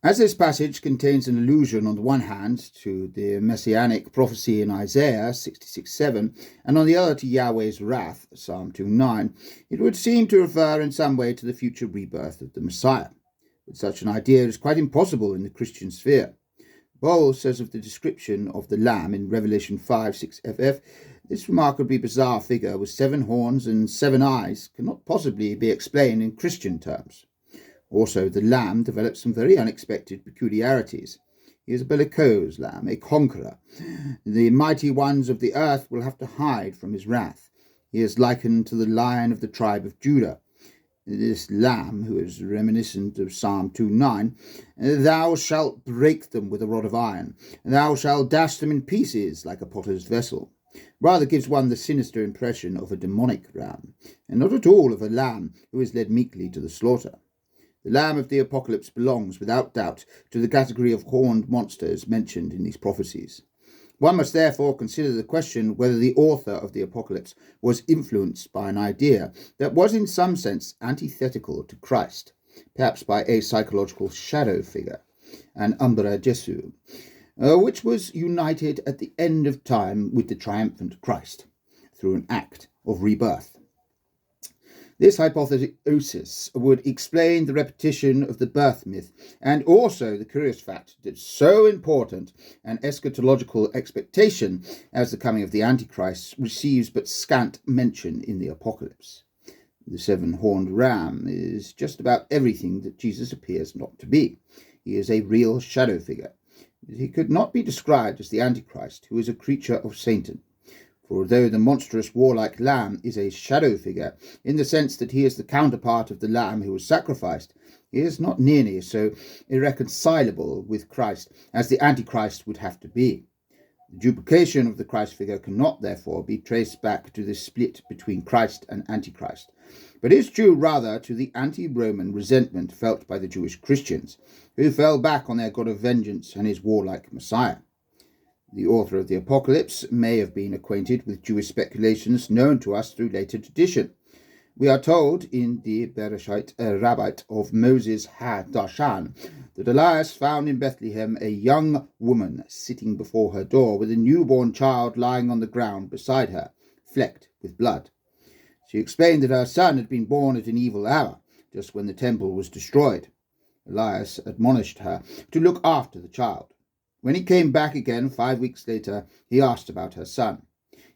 As this passage contains an allusion on the one hand to the messianic prophecy in Isaiah 66:7 and on the other to Yahweh's wrath, Psalm 2:9, it would seem to refer in some way to the future rebirth of the Messiah. But such an idea is quite impossible in the Christian sphere. Paul says of the description of the Lamb in Revelation 5:6ff, this remarkably bizarre figure with 7 horns and 7 eyes cannot possibly be explained in Christian terms. Also, the Lamb develops some very unexpected peculiarities. He is a bellicose lamb, a conqueror. The mighty ones of the earth will have to hide from his wrath. He is likened to the Lion of the tribe of Judah. This lamb, who is reminiscent of Psalm 2:9, thou shalt break them with a rod of iron, and thou shalt dash them in pieces like a potter's vessel, rather gives one the sinister impression of a demonic ram, and not at all of a lamb who is led meekly to the slaughter. The Lamb of the Apocalypse belongs, without doubt, to the category of horned monsters mentioned in these prophecies. One must therefore consider the question whether the author of the Apocalypse was influenced by an idea that was in some sense antithetical to Christ, perhaps by a psychological shadow figure, an Umbra Jesu, which was united at the end of time with the triumphant Christ through an act of rebirth. This hypothesis would explain the repetition of the birth myth and also the curious fact that so important an eschatological expectation as the coming of the Antichrist receives but scant mention in the Apocalypse. The 7-horned ram is just about everything that Jesus appears not to be. He is a real shadow figure. He could not be described as the Antichrist, who is a creature of Satan. For although the monstrous warlike lamb is a shadow figure, in the sense that he is the counterpart of the lamb who was sacrificed, he is not nearly so irreconcilable with Christ as the Antichrist would have to be. The duplication of the Christ figure cannot therefore be traced back to the split between Christ and Antichrist, but is due rather to the anti-Roman resentment felt by the Jewish Christians, who fell back on their God of vengeance and his warlike Messiah. The author of the Apocalypse may have been acquainted with Jewish speculations known to us through later tradition. We are told in the Bereshit Rabbit of Moses HaDarshan that Elias found in Bethlehem a young woman sitting before her door with a newborn child lying on the ground beside her, flecked with blood. She explained that her son had been born at an evil hour, just when the temple was destroyed. Elias admonished her to look after the child. When he came back again 5 weeks later, he asked about her son.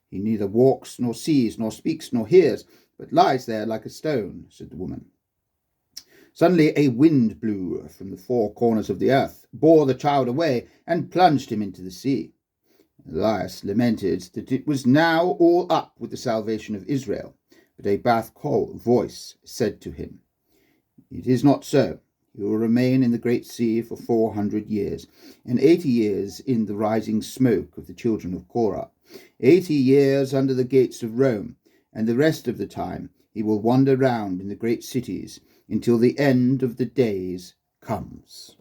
He neither walks, nor sees, nor speaks, nor hears, but lies there like a stone, said the woman. Suddenly a wind blew from the 4 corners of the earth, bore the child away, and plunged him into the sea. Elias lamented that it was now all up with the salvation of Israel, but a Bath Kol voice said to him, "It is not so. You will remain in the great sea for 400 years, and 80 years in the rising smoke of the children of Korah, 80 years under the gates of Rome, and the rest of the time he will wander round in the great cities until the end of the days comes."